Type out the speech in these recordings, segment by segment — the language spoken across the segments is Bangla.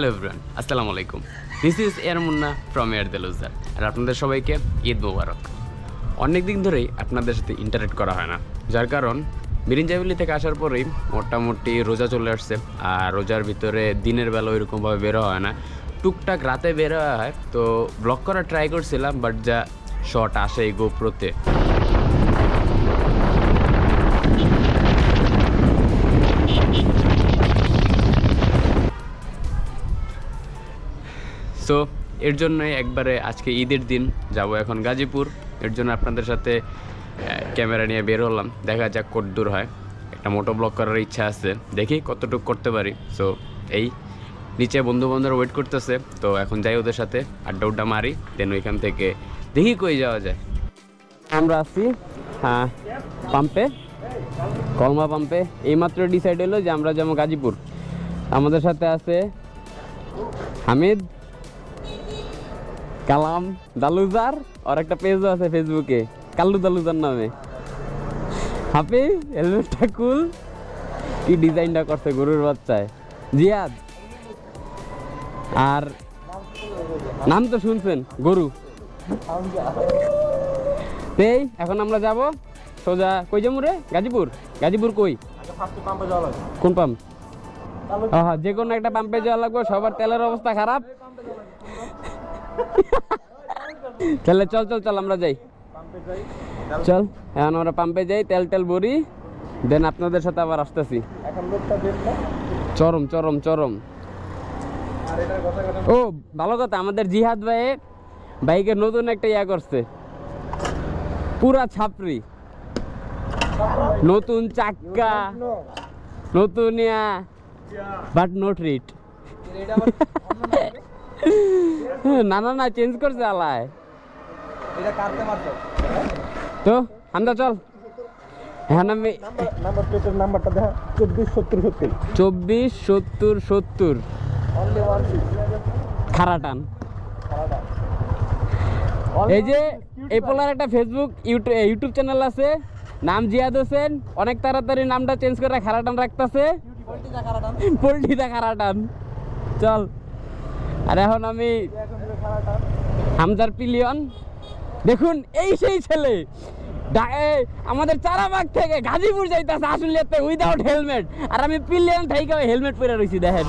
হ্যালো এভরিওয়ান, আসসালামু আলাইকুম। This is air Munna from air the loser. আর আপনাদের সবাইকে ঈদ মোবারক। অনেক দিন ধরেই আপনাদের সাথে ইন্টারেক্ট করা হয় না, যার কারণ মিরিঞ্জাবিলি থেকে আসার পরেই মোটামুটি রোজা চলে আসছে। আর রোজার ভিতরে দিনের বেলা ওইরকমভাবে বেরো হয় না, টুকটাক রাতে বেরো হয়। তো ব্লগ করা ট্রাই করছিলাম, বাট যা শট আসে এই গোপ্রোতে, সো এর জন্যই একবারে আজকে ঈদের দিন যাব এখন গাজীপুর। এর জন্য আপনাদের সাথে ক্যামেরা নিয়ে বের হলাম, দেখা যাক কত দূর হয়। একটা মোটো ব্লগ করার ইচ্ছা আছে, দেখি কতটুকু করতে পারি। সো এই নিচে বন্ধু বান্ধবরা ওয়েট করতেছে, তো এখন যাই ওদের সাথে আড্ডা উড্ডা মারি, দেন ওইখান থেকে দেখি কই যাওয়া যায়। আমরা আছি পাম্পে, কলমা পাম্পে। এইমাত্র ডিসাইড হলো যে আমরা যাবো গাজীপুর। আমাদের সাথে আছে হামিদ, কালাম, দালুজার, আর একটা পেজও আছে ফেসবুকে কাল্লু দালুজার নামে। হাফিজ, হেলমেটটা কুল, কি ডিজাইনটা করছে গরুর বাচ্চায়। জিয়াদ, আর নাম তো শুনছেন গরু। এই এখন আমরা যাব সোজা কই যাবো রে? গাজীপুর। গাজীপুর কই? কোন পাম্প? হ্যাঁ, যে কোনো একটা পাম্পে যাওয়া লাগবে। সবার তেলের অবস্থা খারাপ। তাহলে চল চল চল আমরা যাই, চল এখন আমরা পাম্পে যাই, তেল টেল ভরি, দেন আপনাদের সাথে আবার আসতেছি। চরম চরম চরম। ও ভালো কথা, আমাদের জিহাদ ভাই বাইকের নতুন একটা ইয়া করছে, পুরা ছাপরি, নতুন চাক্কা, নতুন ইয়া, বাট নো ট্রিট। না না না, চেঞ্জ করছে আলায়। তো আমরা চল এখন আমি নাম্বারটা দেখা 2470 খারাটান। এই যে এই পোলার একটা ফেসবুক ইউটিউব চ্যানেল আছে, নাম জিয়াদ হোসেন। অনেক তাড়াতাড়ি নামটা চেঞ্জ করে খারাটান রাখতেছে, পোল্ট্রিটা খারাটান। চল। আর এখন আমি হামজার পিলিয়ন, দেখুন এই সেই ছেলে আমাদের চারাবাগ থেকে গাজীপুর যাইতেছে আসলে উইদাউট হেলমেট, আর আমি পিলিয়ন থেকে হেলমেট পরে রয়েছি। দেখেন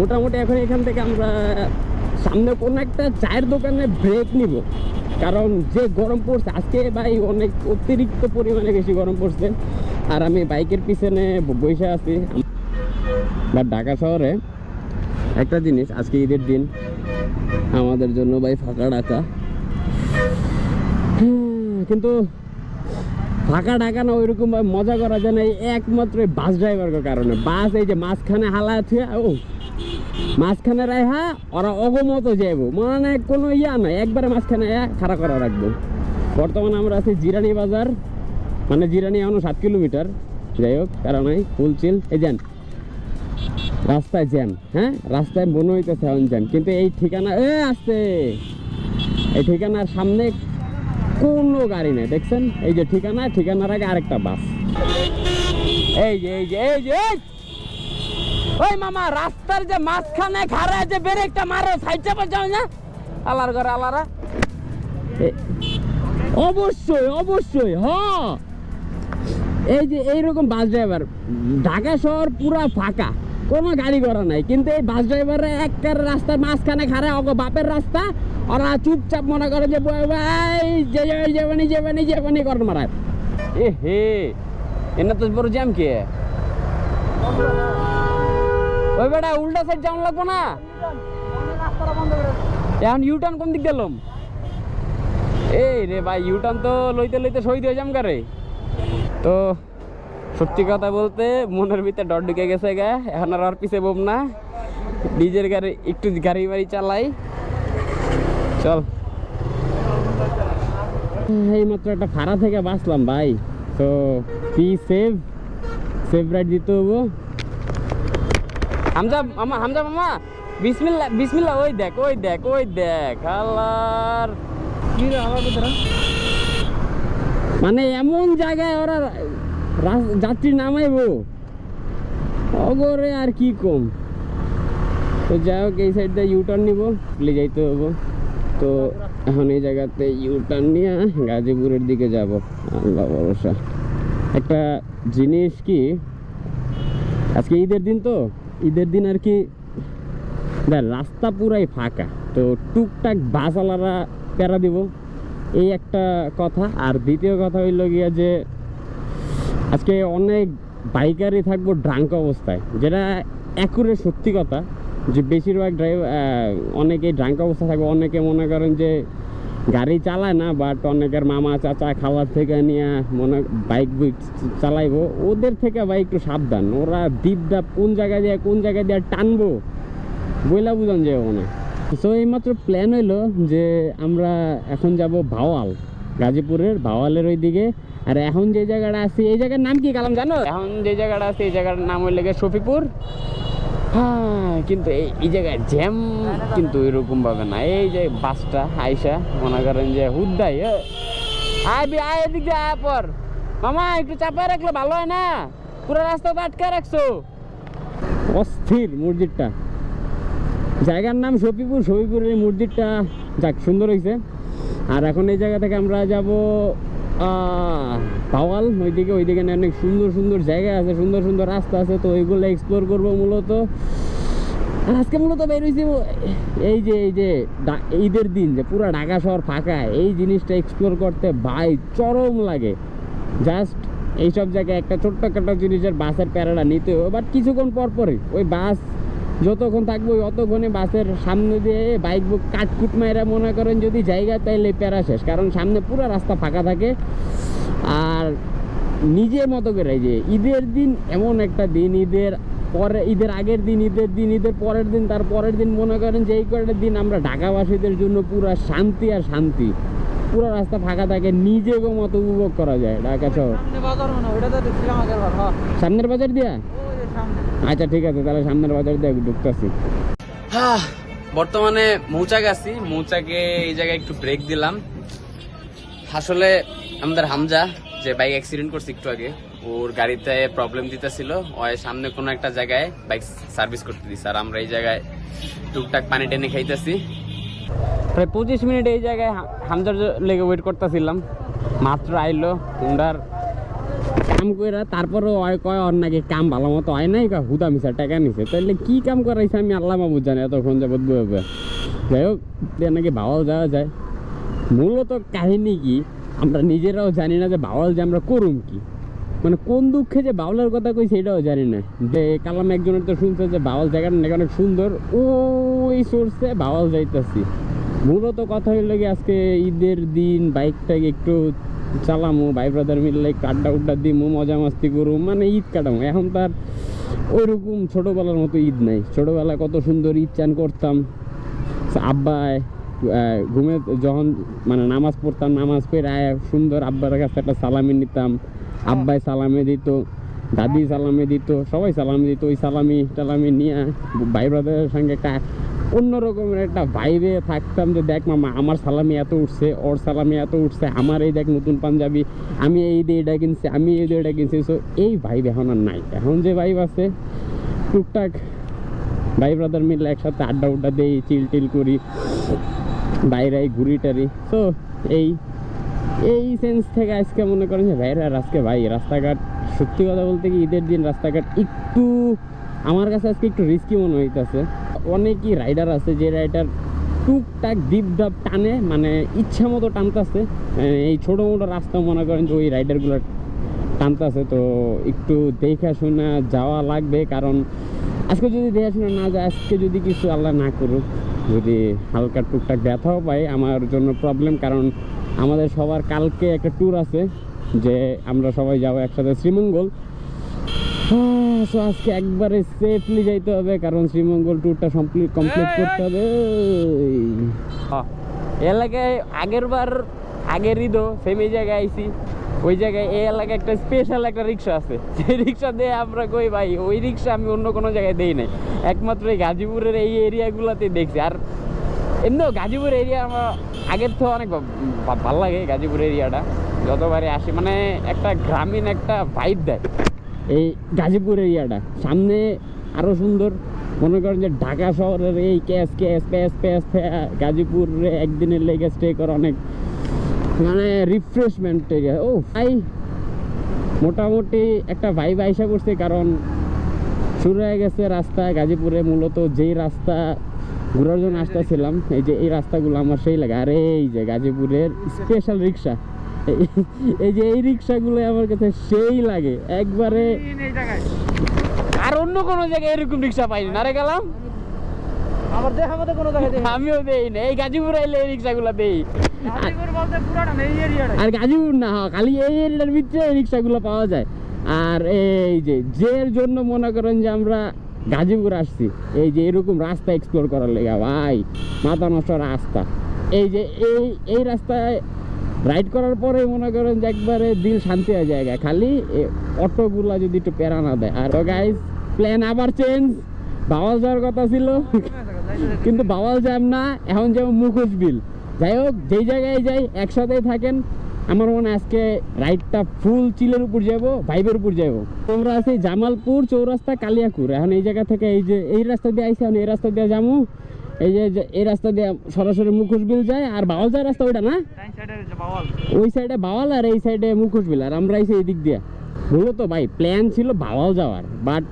মোটামুটি এখন এখান থেকে আমরা সামনে কোনো একটা চায়ের দোকানে ব্রেক নিব, কারণ যে গরম পড়ছে আজকে ভাই, অনেক অতিরিক্ত পরিমাণে বেশি গরম পড়ছে। আর আমি বাইকের পিছনে বসে আছি। বাট ঢাকা শহরে একটা জিনিস, আজকে ঈদের দিন আমাদের জন্য ভাই ফাঁকা ঢাকা, কিন্তু ফাঁকা ঢাকা না ওইরকম ভাবে মজা করা যায় না, একমাত্র বাস ড্রাইভারের কারণে। বাস এই যে মাঝখানে হালা আছে, ও মাঝখানে রাখা ওরা অগমত যাইব, মানে কোনো ইয়া নয়, একবারে মাঝখানে খাড়া করা রাখবো। বর্তমানে আমরা আছি জিরানি বাজার, মানে জিরানি এখনো 7 কিলোমিটার। যাই হোক, কারণ ফুল চিল। এই যান রাস্তায় জ্যাম, হ্যাঁ রাস্তায় মনে হইতেছে এখন জ্যাম, কিন্তু এই ঠিকানা আসছে, এই ঠিকানার সামনে কোনো গাড়ি নেই। দেখছেন এই যে ঠিকানা, ঠিকানার আগে আরেকটা বাস। এই যে এই যে এই যে ওই মামা, রাস্তার যে মাঝখানে খাড়া যে ব্রেকটা মারো, সাইড চাপা যাও না আলার ঘরে আলারা। অবশ্যই অবশ্যই, হ্যাঁ এই যে এইরকম বাস ড্রাইভার। ঢাকা শহর পুরা ফাঁকা, কোনো গাড়ি ঘোড়া নাই, কিন্তু এই বাস ড্রাইভাররা একটার রাস্তার মাঝখানে খাড়া, অগো বাপের রাস্তা, ওরা চুপচাপ মনে করে যে ভাই যাবানি যাবানি যাবানি কর মারায়। এ হে, এনা তো বড় জ্যাম কে। ওই বেটা উল্টা সাইড যাওয়া লাগবো না, এখন ইউটার্ন কোন দিক গেলাম? এই রে ভাই, ইউটার্ন তো লইতে লইতে শহীদ হয়ে যাম কারে। তো সত্যি কথা বলতে মনের ভিতরে ডর ঢুকে গেছে গা, এখন আর পিছে বম না, নিজের গাড়ি একটু গাড়ি বাড়ি চালাই। চল, এই মাত্র একটা ভাড়া থেকে বাঁচলাম ভাই। তো কি সেভ রাইড দিতে হবো। হামজা মামা, হামজা মামা, বিসমিল্লাহ বিসমিল্লাহ। ওই দেখ ওই দেখ ওই দেখ আল্লাহর কি রে আবার কোথায়? মানে এমন জায়গায় ওরা যাত্রী নামাইবো অগরে আর কি কম। তো যাই হোক এই সাইড দিয়ে ইউটার্ন নিব, প্লে যাইতে হবো। তো এখন এই জায়গাতে ইউটার্ন নিয়ে গাজীপুরের দিকে যাব। আল্লাহ ভরসা। একটা জিনিস কি, আজকে ঈদের দিন, তো ঈদের দিন আর কি রাস্তা পুরাই ফাঁকা, তো টুকটাক বাসওয়ালারা প্যারা দিব, এই একটা কথা। আর দ্বিতীয় কথা হইল গিয়া যে আজকে অনেক বাইকারই থাকবো ড্রাঙ্ক অবস্থায়, যেটা অ্যাকুরেট সত্যি কথা। যে বেশিরভাগ অনেকেই ড্রাঙ্ক অবস্থা থাকবে। অনেকে মনে করেন যে গাড়ি চালায় না, বাট অনেকের মামা চাচা খাওয়ার থেকে নিয়ে বাইক চালাইবো, ওদের থেকে ভাই একটু সাবধান। ওরা ডিপডাপ কোন জায়গায় দিয়ে টানবো বইলা বুঝান যাবো না। সো এইমাত্র প্ল্যান হইলো যে আমরা এখন যাব ভাওয়াল, গাজীপুরের ভাওয়ালের ওই দিকে। আর এখন যে জায়গাটা আছে, এই জায়গার নাম কি কালাম জানো? এখন যে জায়গাটা আছে এই জায়গার নাম হইলে শফিপুর। হ্যাঁ, কিন্তু এই জায়গায় জ্যাম কিন্তু এরকম ভাবে না। এই যে বাসটা আইসা মনে করেন যে হুদ্দাই আয় এদিক দিয়ে আয় পর মামা, একটু চাপায় রাখলে ভালো হয় না? পুরো রাস্তা তো আটকে রাখছো। অস্থির মসজিদটা, জায়গার নাম শফিপুর। শফিপুরের এই মসজিদটা যাক সুন্দর হয়েছে। আর এখন এই জায়গা থেকে আমরা যাব ভাওয়াল ওইদিকে অনেক সুন্দর সুন্দর জায়গা আছে, সুন্দর সুন্দর রাস্তা আছে, তো ওইগুলো এক্সপ্লোর করবো মূলত। আর আজকে মূলত বের হয়েছি এই যে ঈদের দিন যে পুরো ঢাকা শহর ফাঁকা, এই জিনিসটা এক্সপ্লোর করতে ভাই চরম লাগে। জাস্ট এইসব জায়গায় একটা ছোট্ট জিনিসের বাসের প্যারাটা নিতে হবে, বাট কিছুক্ষণ পরই ওই বাস যতক্ষণ থাকবো অতক্ষণে বাসের সামনে দিয়ে বাইক বুক কাটকুট মাইরা মনে করেন যদি জায়গা তাইলে প্যারা শেষ, কারণ সামনে পুরো রাস্তা ফাঁকা থাকে। আর নিজের মতো করে যে ঈদের দিন এমন একটা দিন, ঈদের পরে, ঈদের আগের দিন, ঈদের পরের দিন, তার পরের দিন মনে করেন যে এই কয়টা দিন আমরা ঢাকাবাসীদের জন্য পুরো শান্তি আর শান্তি। পুরো রাস্তা ফাঁকা থাকে, নিজেকে মতো উপভোগ করা যায় ঢাকা শহর। সামনের বাজার দিয়া? আচ্ছা ঠিক আছে, তাহলে সামনের বাজার দিয়ে ঢুকতেছি। হ্যাঁ, বর্তমানে মৌচাকে আছি। মৌচাকে এই জায়গায় একটু ব্রেক দিলাম। আসলে আমাদের হামজা যে বাইক অ্যাক্সিডেন্ট করছে একটু আগে, ওর গাড়িতে প্রবলেম দিতেছিল, ওই সামনে কোনো একটা জায়গায় বাইক সার্ভিস করতে দিচ্ছে। আর আমরা এই জায়গায় টুকটাক পানি টেনে খাইতেছি। প্রায় 25 মিনিট এই জায়গায় হামজার লেগে ওয়েট করতেছিলাম। মাত্র আইলো হুন্ডার কাম করে, তারপরে কয় ওর নাকি কাম ভালো মতো হয় নাই, হুদা মিশা টাকা নিছে। তাহলে কি কাম করাইছে আমি আল্লাহ মাহবুব জানি, এতক্ষণ যাবত বইবে। যাই হোক, নাকি ভাওয়াল যাওয়া যায়। মূলত কাহিনী কি আমরা নিজেরাও জানি না যে ভাওয়াল যে আমরা করুম কি, মানে কোন দুঃখে যে বাউলের কথা কই সেটাও জানি না। যে কালাম একজনের তো শুনছে যে বাউল জায়গাটা নাকি অনেক সুন্দর, ওই সোর্সে বাউল যাইতেছি। মূলত কথা হইল কি আজকে ঈদের দিন বাইকটাকে একটু চালামো, ভাই ব্রাদার মিললে আড্ডা উড্ডা দিমো, মজা মাস্তি করবো, মানে ঈদ কাটামো। এখন তার ওইরকম ছোটোবেলার মতো ঈদ নাই। ছোটোবেলায় কত সুন্দর ঈদ চান করতাম। আব্বায় ঘুমে যখন মানে নামাজ পড়তাম, নামাজ পড়ে সুন্দর আব্বার কাছে একটা সালামি নিতাম, আব্বাই সালামি দিত, দাদি সালামি দিত, সবাই সালামি দিত। ওই সালামি টালামি নিয়ে ভাই ব্রাদারের সঙ্গে একটা অন্যরকমের একটা ভাইবে থাকতাম যে দেখ মামা আমার সালামি এত উঠছে, ওর সালামি এত উঠছে, আমার এই দেখ নতুন পাঞ্জাবি, আমি এই দিয়ে এটা কিনছি, আমি এই দিয়ে এটা কিনছি। সো এই ভাইব এখন আর নাই। এখন যে ভাইব আছে টুকটাক ভাই ব্রাদার মিলে একসাথে আড্ডা উড্ডা দিই, চিল টিল করি, বাইরে ঘুরি টারি। তো এই সেন্স থেকে আজকে মনে করেন যে ভাইরা আজকে ভাই রাস্তাঘাট, সত্যি কথা বলতে কি ঈদের দিন রাস্তাঘাট একটু আমার কাছে আজকে একটু রিস্কি মনে হইতেছে। অনেকই রাইডার আছে যে রাইডার টুকটাক ডিপ ডাপ টানে, মানে ইচ্ছা মতো টানতেছে। এই ছোটো মোটো রাস্তা মনে করেন যে ওই রাইডারগুলো টানতেছে। তো একটু দেখা শোনা যাওয়া লাগবে, কারণ আজকে যদি দেখা শোনা না যায়, আজকে যদি কিছু আল্লাহ না করুক, যদি হালকা টুকটাক ব্যথাও পাই আমার জন্য প্রবলেম। কারণ আমাদের সবার কালকে একটা ট্যুর আছে যে আমরা সবাই যাবো একসাথে শ্রীমঙ্গল। সো আজকে একবারে সেফলি যাইতে হবে, কারণ শ্রীমঙ্গল ট্যুরটা কমপ্লিট করতে হবে। এলাকায় আগের ঈদও সেম এই জায়গায় আইছি, ওই জায়গায় এই এলাকায় একটা স্পেশাল একটা রিক্সা আছে, সেই রিক্সা দিয়ে আমরা কই ভাই, ওই রিক্সা আমি অন্য কোনো জায়গায় দেই নাই, একমাত্র এই গাজীপুরের এই এরিয়াগুলোতে দেখছি। আর এমনিও গাজীপুর এরিয়া আমার আগের তো অনেক ভালো লাগে, গাজীপুর এরিয়াটা যতবারই আসি মানে একটা গ্রামীণ একটা ভাইব দেয় এই গাজীপুর এরিয়াটা। সামনে আরও সুন্দর, মনে করেন যে ঢাকা শহরের এই ক্যাশ ক্যাশ প্যাস প্যাস গাজীপুরে একদিনের লেগে স্টে করা অনেক মানে রিফ্রেশমেন্ট থেকে ও ভাই মোটামুটি একটা ভাইব আইসা করছে। কারণ শুরু হয়ে গেছে রাস্তা গাজীপুরে, মূলত যেই রাস্তা ঘোরার জন্য আসতেছিলাম, এই যে এই রাস্তাগুলো আমার সেই লাগে। আর এই যে গাজীপুরের স্পেশাল রিক্সা, এই যে এই রিক্সাগুলো আমার কাছে সেই লাগে একবারে। আর অন্য কোনো জায়গায় এরকম রিক্সা পাইনি না রে গেলাম, আমিও দেই না, এই গাজীপুর আইলে এই রিক্সাগুলো দেই। আর গাজীপুর না, খালি এই এরিয়ার ভিতরে এই রিক্সাগুলো পাওয়া যায়। আর এই যে জন্য মনে করেন যে আমরা গাজীপুর আসছি, এই যে এরকম রাস্তা এক্সপ্লোর করার লেগে ভাই, মাথা নষ্ট রাস্তা। এই যে এই রাস্তায় রাইড করার পরে মনে করেন যে একবারে দিল শান্তি হয়ে যায়, খালি অটোগুলা যদি একটু প্যারা না দেয়। আর গাইস প্ল্যান আবার চেঞ্জ, বাওয়াল যাওয়ার কথা ছিল কিন্তু বাওয়াল যাম না, এখন যাবো মুখোশ বিল। যাই হোক, যেই জায়গায় যাই একসাথেই থাকেন। আমার মনে হয় আজকে রাইডটা ফুল চিলের উপর যাবো, ভাইবের উপর যাবো। তোমরা আছি জামালপুর চৌরাস্তা কালিয়াকুর, এখন এই জায়গা থেকে এই যে এই রাস্তা দিয়ে আইসি, এখন এই রাস্তা দিয়ে যাবো। এই যে এই রাস্তা দিয়ে সরাসরি মুখোশ বিল যায়। আর বাওয়াল যায় রাস্তা ওইটা না, ওই সাইডে বাওয়াল আর এই সাইডে মুখোশ বিল। আর আমরা আইসি এই দিক দিয়ে। মূলত ভাই প্ল্যান ছিল বাওয়াল যাওয়ার, বাট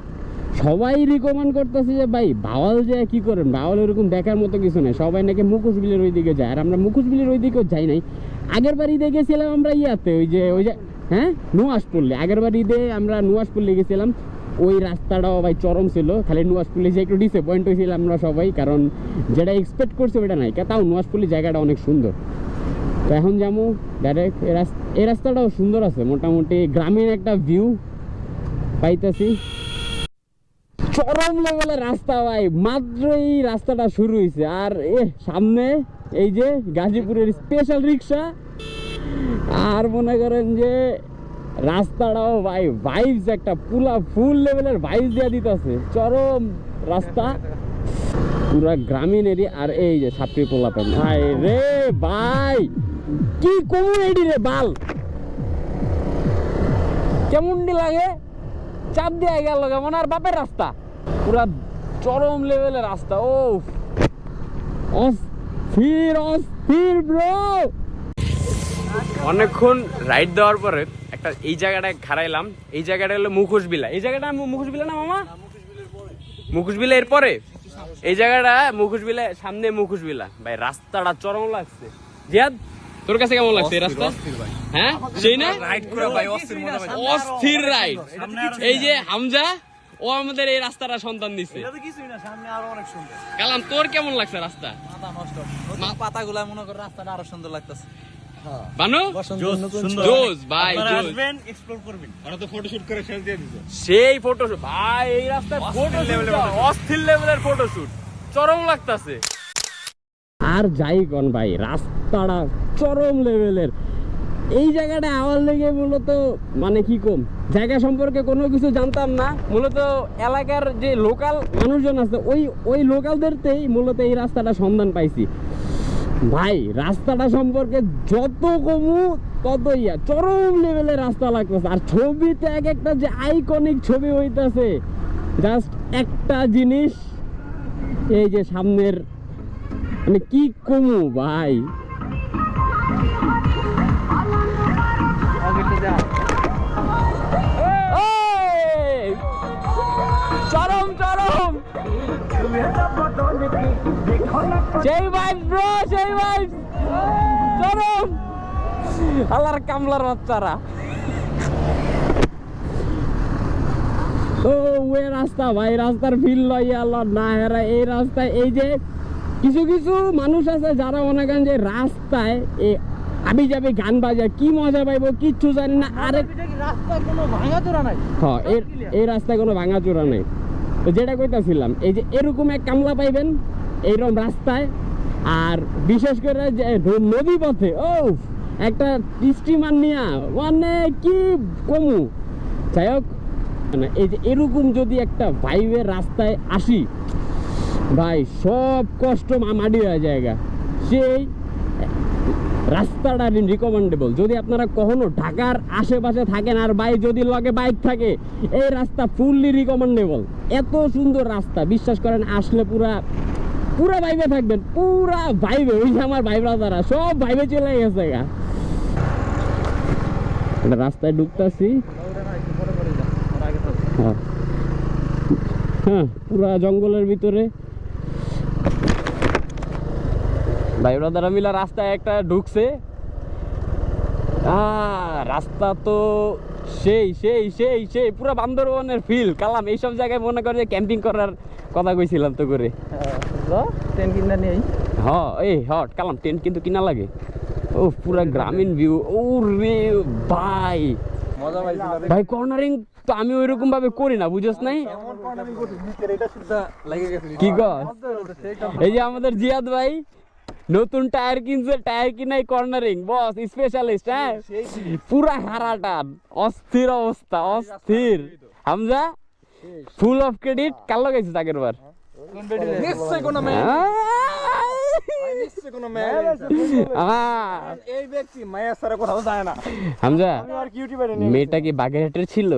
সবাই রিকমেন্ড করতেছে যে ভাই বাওয়াল যায় কি করেন, বাওয়াল এরকম দেখার মতো কিছু নেই, সবাই নাকি মুখোশ বিলের ওই দিকে যায়। আর আমরা মুখোশ বিলের ওই দিকেও যাই নাই। আগের বার ঈদে গেছিলাম আমরা ইয়াতে, ওই যে হ্যাঁ নুয়াশপল্লি, আগের বার ঈদে আমরা নুয়াশপল্লি গেছিলাম। ওই রাস্তাটাও ভাই চরম ছিল, খালি নুয়াশপল্লি যে একটু ডিসঅ্যাপয়েন্ট হয়েছিলাম আমরা সবাই, কারণ যেটা এক্সপেক্ট করছি ওইটা নাই। তাও নুয়াশপল্লি জায়গাটা অনেক সুন্দর। তো এখন যাবো ডাইরেক্ট এই রাস্তাটাও সুন্দর আছে, মোটামুটি গ্রামীণ একটা ভিউ পাইতেছি। চরম লেভেলের রাস্তা ভাই, মাত্র এই রাস্তাটা শুরু হয়েছে। আর সামনে এই যে গাজীপুরের স্পেশাল রিক্সা। আর মনে করেন যে রাস্তাটাও ভাই ভাইবস একটা পুরা ফুল লেভেলের ভাইবস দিয়ে দিতেছে, চরম রাস্তা পুরা গ্রামীণ এরিয়া। আর এই যে ছাত্রী পোলাপেন ভাই রে ভাই, কি কমিউনিটি রে বাল, কেমন লাগে, চাপ দিয়ে গেল কেমন। আর বাপের রাস্তা পুরা চরম লেভেলের রাস্তা, ও অস্থির অস্থির ব্রো। অনেকক্ষণ রাইড দেওয়ার পরে একটা এই জায়গাটায় খারাইলাম। এই জায়গাটা হলো মুখোশ বিলা। এই জায়গাটা মুখোশ বিলা না মামা, মুখোশ বিলা এর পরে এই জায়গাটা মুখোশ বিলা, সামনে মুখোশ বিলা। ভাই রাস্তাটা চরম লাগছে। জিয়াদ তোর কাছে কেমন লাগছে এই রাস্তা? হ্যাঁ সেই না, অস্থির রাইড। এই যে হামজা, ও আমাদের এই রাস্তাটা সন্তান দিছে। কালাম তোর কেমন লাগছে রাস্তা? পাতাগুলা মনে কর রাস্তাটা আরো সুন্দর লাগতেছে। বানু জোস ভাই, আসবেন এক্সপ্লোর করবেন। ওরা তো ফটোশুট করে শেষ দিয়ে দিছে, সেই ফটোশুট ভাই। এই রাস্তায় ফটোশুট অস্থির লেভেলের ফটোশুট, চরম লাগতাছে। আর যাই কোন ভাই, রাস্তাটা চরম লেভেলের। এই জায়গাটা আমার লেগে মূলত মানে কি কম, জায়গা সম্পর্কে কোনো কিছু জানতাম না। মূলত এলাকার যে লোকাল মানুষজন আছে, ওই লোকালদেরতেই মূলত এই রাস্তাটা সন্ধান পাইছি। ভাই রাস্তাটা সম্পর্কে যত কমু তত চরম লেভেলের রাস্তা লাগতেছে। আর ছবিতে এক একটা যে আইকনিক ছবি হইতাছে, জাস্ট একটা জিনিস, এই যে সামনের মানে কি কমু ভাই। চরম চরম সেই ভাইবস ব্রো, সেই ভাইবস চরম। আল্লাহর কামলার বাচ্চারা, ও ওই রাস্তা ভাই, রাস্তার ফিল লই আল্লাহ না হেরা। এই রাস্তায় এই যে কিছু কিছু মানুষ আছে যারা মনে করেন যে রাস্তায় আবি যাবে গান বাজায়, কি মজা পাইবো কিচ্ছু জানি না। আরেক রাস্তা কোনো ভাঙাচোরা নাই, হ্যাঁ এই রাস্তায় কোনো ভাঙাচোরা নেই। তো যেটা কইতাছিলাম, এই যে এরকম এক কামলা পাইবেন এইরকম রাস্তায়। আর বিশেষ করে যে নদী পথে, ও একটা স্টিমার নিয়া মানে কি কমু। যাই হোক, মানে এই যে এরকম যদি একটা ভাইবের রাস্তায় আসি ভাই, সব কষ্ট মাটি হয়ে জায়গা। সেই রাস্তাটা রিকমেন্ডেবল। যদি আপনারা কখনো ঢাকার আশেপাশে থাকেন আর ভাই যদি লগে বাইক থাকে, এই রাস্তা ফুললি রিকমেন্ডেবল। এত সুন্দর রাস্তা, বিশ্বাস করেন আসলে পুরা পুরা ভাইবে থাকবেন, পুরা ভাইবে। ওই যে আমার ভাই ব্রাদাররা সব ভাইবে চলে গেছে গা। রাস্তায় ঢুকতেছি, হ্যাঁ পুরা জঙ্গলের ভিতরে ভাই ব্রাদাররা মিলা রাস্তায় একটা ঢুকছে। রাস্তা তো সেই সেই সেই সেই পুরা বান্দরবনের ফিল কালাম। এইসব জায়গায় মনে করে যে ক্যাম্পিং করার কথা কইছিলাম তো করে। টেন্ট কিনা নেই। হ্যাঁ এই হট কালাম টেন্ট কিন্তু কিনা লাগে। ও পুরা গ্রামীণ ভিউ। ও রে ভাই, মজা পাইছিলাম ভাই কর্নারিং তো আমি ওইরকম ভাবে করি না, বুঝছ নাই? কি কর? এই যে আমাদের জিয়াদ ভাই নতুন টায়ার কিনছে, টায়ার কিনাই কর্নারিং বস স্পেশালিস্ট। হ্যাঁ পুরা হারাটা অস্থির অবস্থা, অস্থির। হামজা ফুল অফ ক্রেডিট কাল লাগাইছে আগের বার। নিশ্চয় কোনো এই ব্যক্তি মায়া সারা কোথাও যায় না। হামজা মেয়েটা কি বাগেরহাটের ছিল?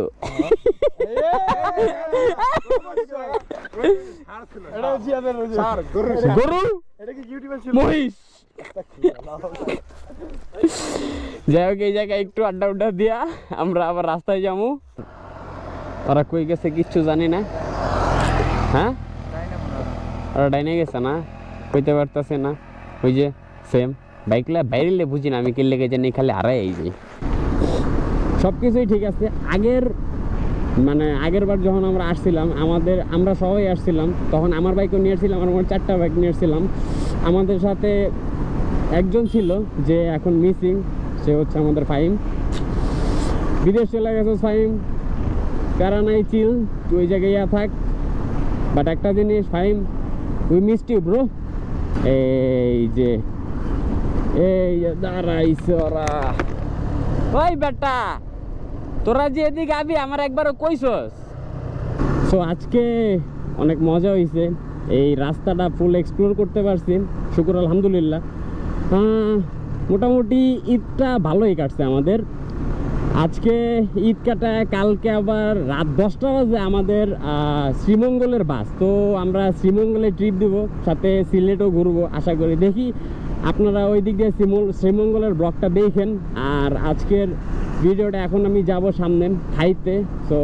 গরু মহিষ। যাই হোক, এই জায়গায় একটু আড্ডা উড্ডা দিয়া আমরা আবার রাস্তায় যাবো। ওরা কই গেছে কিচ্ছু জানি না। হ্যাঁ ওরা ডাইনে গেছে না, কইতে পারতেছে না। ওই যে সেম বাইকলা বাইরে বুঝি না আমি কিনলে গেছে নেই, খালি আড়াই এই যে সব কিছুই ঠিক আছে। আগের বার যখন আমরা আসছিলাম, আমরা সবাই আসছিলাম, তখন আমার বাইকও নিয়ে আসছিলাম, আমার 4টা বাইক নিয়ে আসছিলাম। আমাদের সাথে একজন ছিল যে এখন মিসিং, সে হচ্ছে আমাদের ফাহিম। বিদেশ চলে গেছে ফাহিম, প্যারা নাই, চিল, তুই ওই জায়গায় থাক। বাট একটা জিনিস Fahim, we missed you bro. এই যে দাঁড়াইছে ওরা। ওই বেটা তোরা যে এদিকে আবি আমার একবারও কইছস। সো আজকে অনেক মজা হয়েছে, এই রাস্তাটা ফুল এক্সপ্লোর করতে পারছি, শুকর আলহামদুলিল্লাহ। মোটামুটি ঈদটা ভালোই কাটছে আমাদের। আজকে ঈদ কাটায় কালকে আবার রাত 10টা বাজে আমাদের শ্রীমঙ্গলের বাস। তো আমরা শ্রীমঙ্গলে ট্রিপ দিব, সাথে সিলেটও ঘুরবো আশা করি। দেখি আপনারা ওই দিক দিয়ে শ্রীমঙ্গলের ব্লগটা দেখেন। আর আজকের ভিডিওটা এখন আমি যাব সামনে খাইতে। তো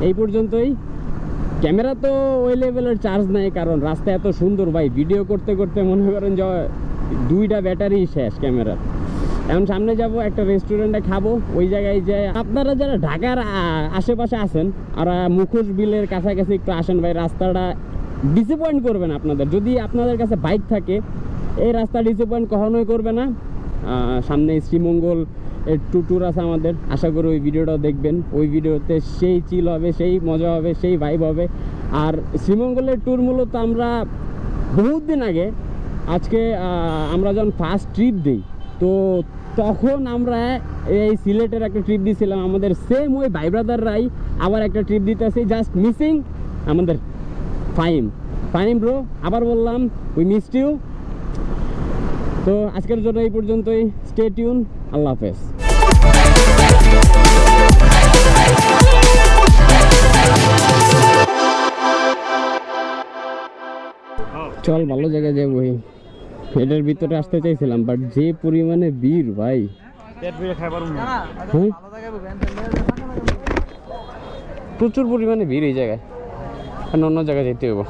এই পর্যন্তই। ক্যামেরা তো ওই লেভেলের চার্জ নাই, কারণ রাস্তা এত সুন্দর ভাই, ভিডিও করতে করতে মনে করেন যে 2টা ব্যাটারি শেষ ক্যামেরার। এখন সামনে যাব একটা রেস্টুরেন্টে খাবো, ওই জায়গায় যে আপনারা যারা ঢাকার আশেপাশে আছেন আর মুখোশ বিলের কাছাকাছি একটু আসেন ভাই, রাস্তাটা ডিসঅ্যাপয়েন্ট করবে না আপনাদের। যদি আপনাদের কাছে বাইক থাকে এই রাস্তা ডিসঅ্যাপয়েন্ট কখনোই করবে না। সামনে শ্রীমঙ্গল ট্যুর আছে আমাদের, আশা করি ওই ভিডিওটাও দেখবেন। ওই ভিডিওতে সেই চিল হবে, সেই মজা হবে, সেই ভাইব হবে। আর শ্রীমঙ্গলের ট্যুর মূলত আমরা বহুত দিন আগে, আজকে আমরা যখন ফার্স্ট ট্রিপ দিই তো তখন আমরা এই সিলেটের একটা ট্রিপ দিয়েছিলাম। আমাদের সেম ওই ভাই ব্রাদাররাই আবার একটা ট্রিপ দিতেছি, জাস্ট মিসিং আমাদের ফাহিম ব্রো। আবার বললাম উই মিসড ইউ। তো আজকের জন্য এই পর্যন্তই। স্টে টিউন, আল্লাহ হাফেজ। চল ভালো জায়গায় যাবো। এটার ভিতরে আসতে চাইছিলাম, বাট যে পরিমাণে ভিড় ভাই, প্রচুর পরিমাণে ভিড় এই জায়গায়, অন্য জায়গায় যেতে হবো।